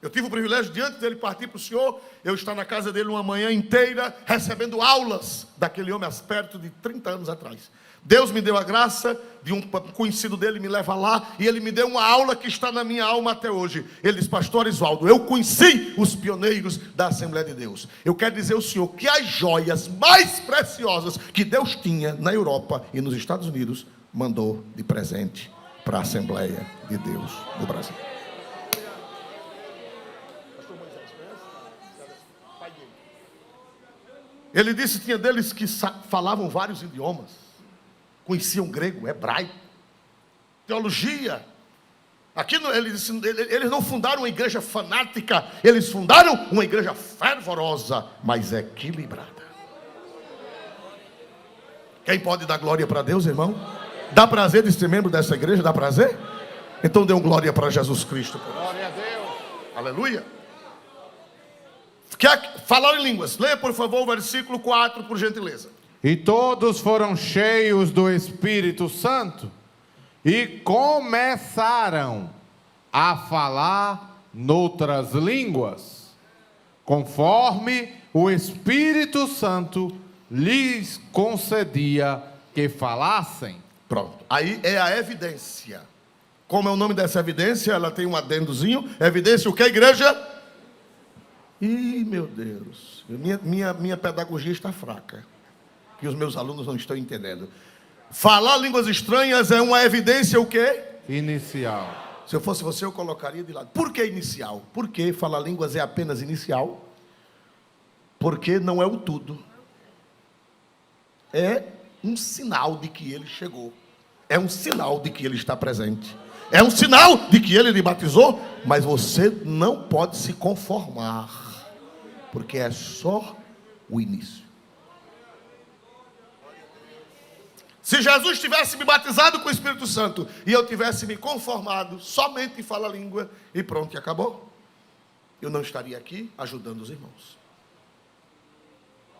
Speaker 1: Eu tive o privilégio de, antes dele partir para o Senhor, eu estar na casa dele uma manhã inteira, recebendo aulas daquele homem, perto de 30 anos atrás. Deus me deu a graça de um conhecido dele me leva lá, e ele me deu uma aula que está na minha alma até hoje. Ele diz, pastor Oswaldo, eu conheci os pioneiros da Assembleia de Deus. Eu quero dizer ao senhor que as joias mais preciosas que Deus tinha na Europa e nos Estados Unidos, mandou de presente para a Assembleia de Deus no Brasil. Ele disse que tinha deles que falavam vários idiomas. Conheciam grego, hebraico, teologia. Aqui ele disse, eles não fundaram uma igreja fanática, eles fundaram uma igreja fervorosa, mas equilibrada. Quem pode dar glória para Deus, irmão? Dá prazer de ser membro dessa igreja? Dá prazer? Então dê glória para Jesus Cristo.
Speaker 3: Glória a Deus.
Speaker 1: Aleluia. Quer falar em línguas? Leia por favor o versículo 4, por gentileza.
Speaker 2: E todos foram cheios do Espírito Santo e começaram a falar noutras línguas, conforme o Espírito Santo lhes concedia que falassem.
Speaker 1: Pronto. Aí é a evidência. Como é o nome dessa evidência? Ela tem um adendozinho. Evidência o que, igreja? Ih, meu Deus. Minha pedagogia está fraca. Que os meus alunos não estão entendendo. Falar línguas estranhas é uma evidência o quê?
Speaker 2: Inicial.
Speaker 1: Se eu fosse você, eu colocaria de lado. Por que inicial? Porque falar línguas é apenas inicial. Porque não é o tudo. É um sinal de que ele chegou. É um sinal de que ele está presente. É um sinal de que ele lhe batizou. Mas você não pode se conformar. Porque é só o início. Se Jesus tivesse me batizado com o Espírito Santo e eu tivesse me conformado somente em falar língua e pronto, e acabou, eu não estaria aqui ajudando os irmãos.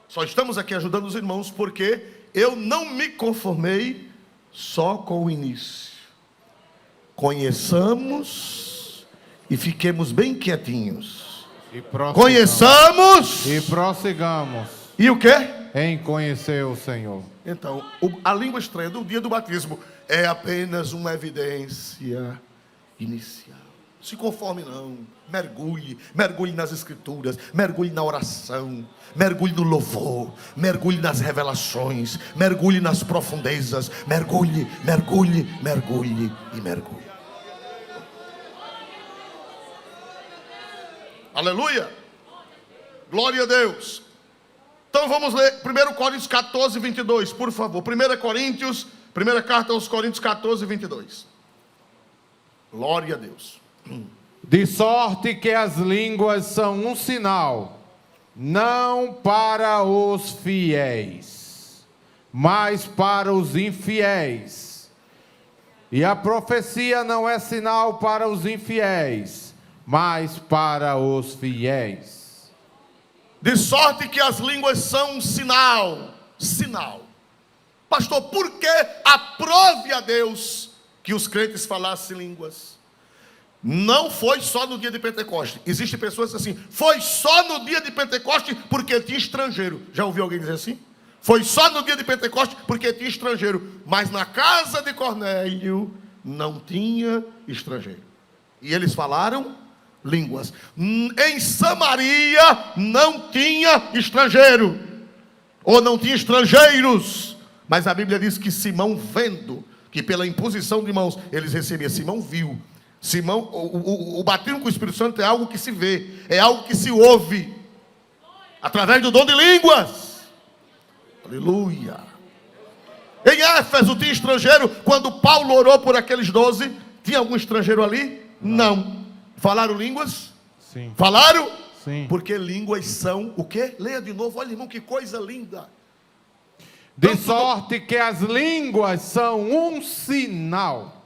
Speaker 1: Só estamos aqui ajudando os irmãos porque eu não me conformei só com o início. Conheçamos e fiquemos bem quietinhos. Conheçamos
Speaker 2: e prossigamos.
Speaker 1: E o quê?
Speaker 2: Em conhecer o Senhor.
Speaker 1: Então, a língua estranha do dia do batismo é apenas uma evidência inicial. Se conforme não. Mergulhe. Mergulhe nas escrituras. Mergulhe na oração. Mergulhe no louvor. Mergulhe nas revelações. Mergulhe nas profundezas. Mergulhe, mergulhe, mergulhe e mergulhe. Aleluia. Glória a Deus. Então vamos ler 1 Coríntios 14, 22, por favor. 1 primeira carta aos Coríntios 14, 22. Glória a Deus.
Speaker 2: De sorte que as línguas são um sinal, não para os fiéis, mas para os infiéis. E a profecia não é sinal para os infiéis, mas para os fiéis.
Speaker 1: De sorte que as línguas são um sinal. Sinal. Pastor, por que aprove a Deus que os crentes falassem línguas? Não foi só no dia de Pentecostes. Existem pessoas assim, foi só no dia de Pentecostes porque tinha estrangeiro. Já ouviu alguém dizer assim? Foi só no dia de Pentecostes porque tinha estrangeiro. Mas na casa de Cornélio não tinha estrangeiro. E eles falaram línguas. Em Samaria não tinha estrangeiro, ou não tinha estrangeiros, mas a Bíblia diz que Simão, vendo que pela imposição de mãos eles recebiam, Simão viu. Simão, o batismo com o Espírito Santo é algo que se vê, é algo que se ouve, através do dom de línguas. Aleluia. Em Éfeso tinha estrangeiro. Quando Paulo orou por aqueles 12, tinha algum estrangeiro ali? Não. Falaram línguas?
Speaker 2: Sim.
Speaker 1: Falaram?
Speaker 2: Sim.
Speaker 1: Porque línguas são o quê? Leia de novo, olha irmão, que coisa linda.
Speaker 2: De sorte que as línguas são um sinal.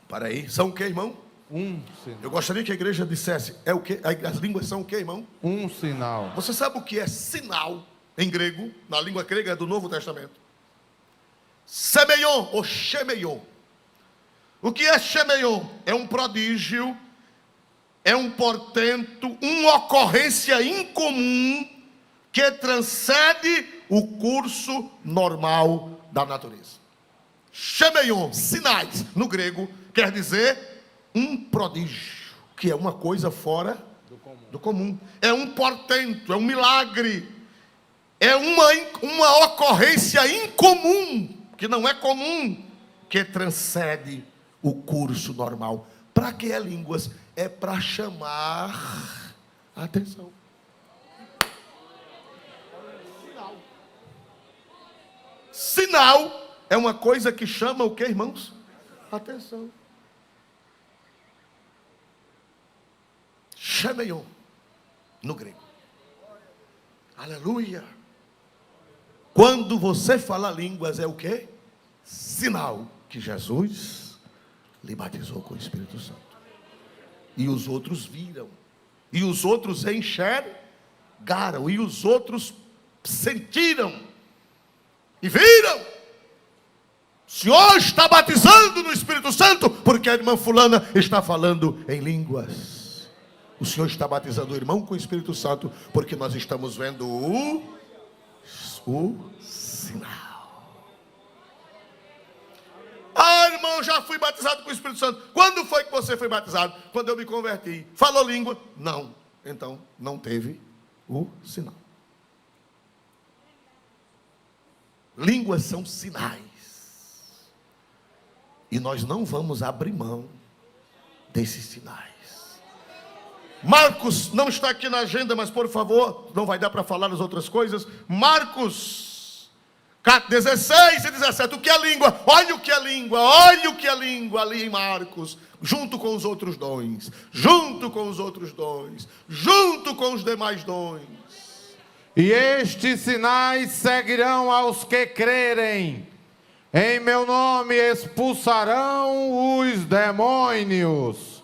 Speaker 1: Para aí, são o quê, irmão?
Speaker 2: Um sinal.
Speaker 1: Eu gostaria que a igreja dissesse, é o quê? As línguas são o quê, irmão?
Speaker 2: Um sinal.
Speaker 1: Você sabe o que é sinal em grego? Na língua grega do Novo Testamento. Semeion ou Shemeion. O que é Shemeion? É um prodígio, é um portento, uma ocorrência incomum que transcende o curso normal da natureza. Shemeion, sinais, no grego, quer dizer um prodígio, que é uma coisa fora do comum. É um portento, é um milagre, é uma ocorrência incomum, que não é comum, que transcende o curso normal. Para que é línguas? É para chamar a atenção. Sinal é uma coisa que chama o que, irmãos? Atenção. Shemeion, no grego. Aleluia. Quando você fala línguas, é o que? Sinal que Jesus lhe batizou com o Espírito Santo. E os outros viram. E os outros enxergaram. E os outros sentiram. E viram. O Senhor está batizando no Espírito Santo, porque a irmã fulana está falando em línguas. O Senhor está batizando o irmão com o Espírito Santo, porque nós estamos vendo o sinal. Ah, irmão, já fui batizado com o Espírito Santo. Quando foi que você foi batizado? Quando eu me converti. Falou língua? Não. Então, não teve o sinal. Línguas são sinais. E nós não vamos abrir mão desses sinais. Marcos, não está aqui na agenda, mas por favor, não vai dar para falar as outras coisas. Marcos 16 e 17, o que é língua? Olha o que é língua, olha o que é língua ali em Marcos, junto com os outros dons, junto com os outros dons, junto com os demais dons.
Speaker 2: E estes sinais seguirão aos que crerem. Em meu nome expulsarão os demônios,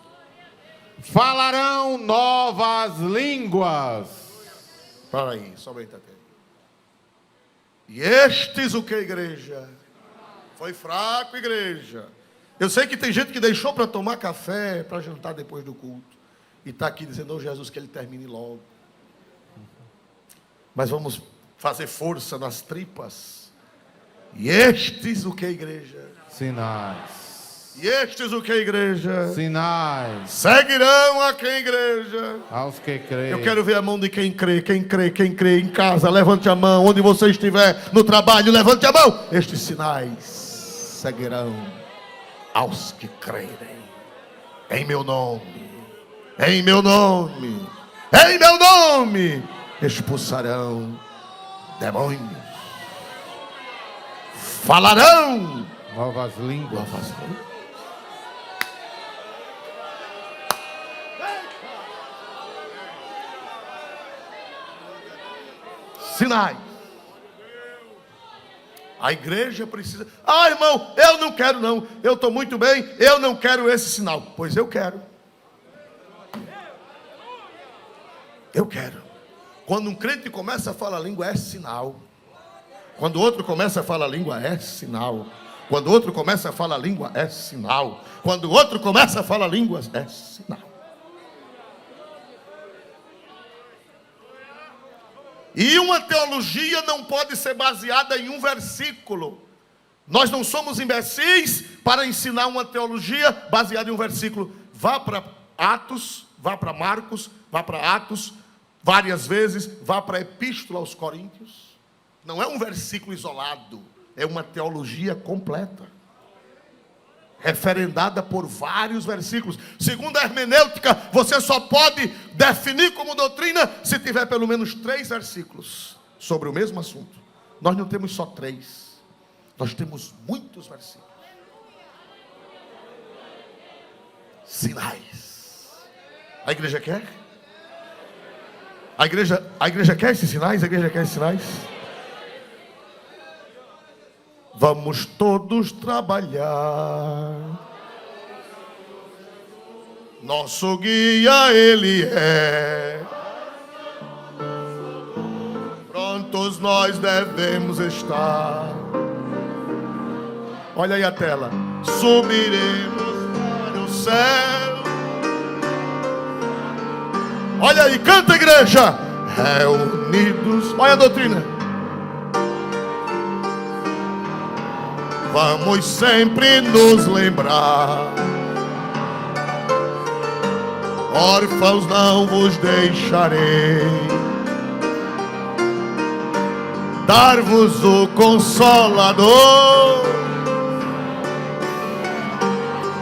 Speaker 2: falarão novas línguas.
Speaker 1: Para aí, somente até. E estes o que, igreja? Foi fraco, igreja. Eu sei que tem gente que deixou para tomar café, para jantar depois do culto. E está aqui dizendo, oh Jesus, que ele termine logo. Mas vamos fazer força nas tripas. E estes o que, igreja?
Speaker 2: Sinais.
Speaker 1: E estes o que, igreja?
Speaker 2: Sinais
Speaker 1: Seguirão a quem, igreja?
Speaker 2: aos que creem.
Speaker 1: Eu quero ver a mão de quem crê em casa, levante a mão, onde você estiver, no trabalho, levante a mão. Estes sinais seguirão aos que crerem. Em meu nome, em meu nome, em meu nome, expulsarão demônios. Falarão
Speaker 2: Novas línguas.
Speaker 1: Sinais. A igreja precisa. Ah, irmão, eu não quero não. Eu estou muito bem, eu não quero esse sinal. Pois eu quero. Eu quero. Quando um crente começa a falar língua, é sinal. Quando outro começa a falar língua, é sinal. Quando outro começa a falar língua, é sinal. Quando outro começa a falar línguas, é sinal. E uma teologia não pode ser baseada em um versículo. Nós não somos imbecis para ensinar uma teologia baseada em um versículo. Vá para Atos, vá para Marcos, vá para Atos, várias vezes, vá para a Epístola aos Coríntios. Não é um versículo isolado, é uma teologia completa. Referendada por vários versículos. Segundo a hermenêutica, você só pode definir como doutrina se tiver pelo menos 3 versículos sobre o mesmo assunto. Nós não temos só 3, nós temos muitos versículos. Sinais. A igreja quer? A igreja quer esses sinais? A igreja quer esses sinais? Vamos todos trabalhar. Nosso guia ele é. Prontos nós devemos estar. Olha aí a tela. Subiremos para o céu. Olha aí, canta, igreja. Reunidos. Olha a doutrina. Vamos sempre nos lembrar. Órfãos não vos deixarei. Dar-vos o Consolador.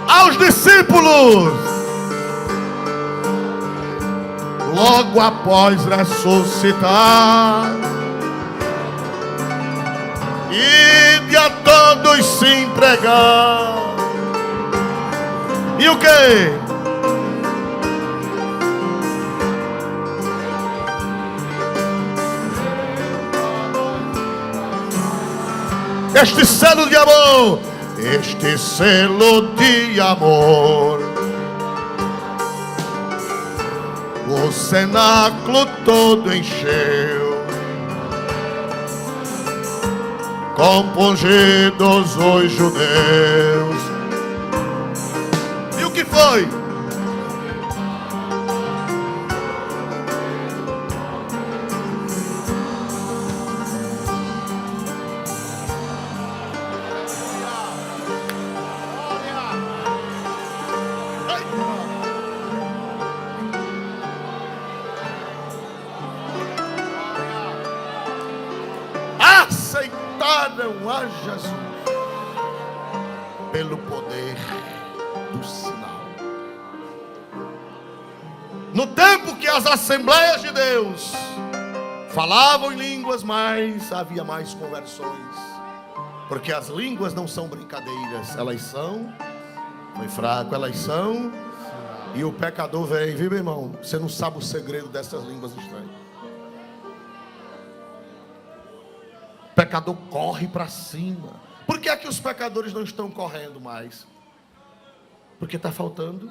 Speaker 1: Aos discípulos, logo após ressuscitar, ide a todos se empregar. E o que? Este selo de amor, este selo de amor, o cenáculo todo encheu, compungidos os judeus. E o que foi? Aceitaram a Jesus pelo poder do sinal. No tempo que as assembleias de Deus falavam em línguas, mas havia mais conversões, porque as línguas não são brincadeiras, elas são, foi fraco, elas são, e o pecador vem, viu, meu irmão? Você não sabe o segredo dessas línguas estranhas. O pecador corre para cima. Por que é que os pecadores não estão correndo mais? Porque está faltando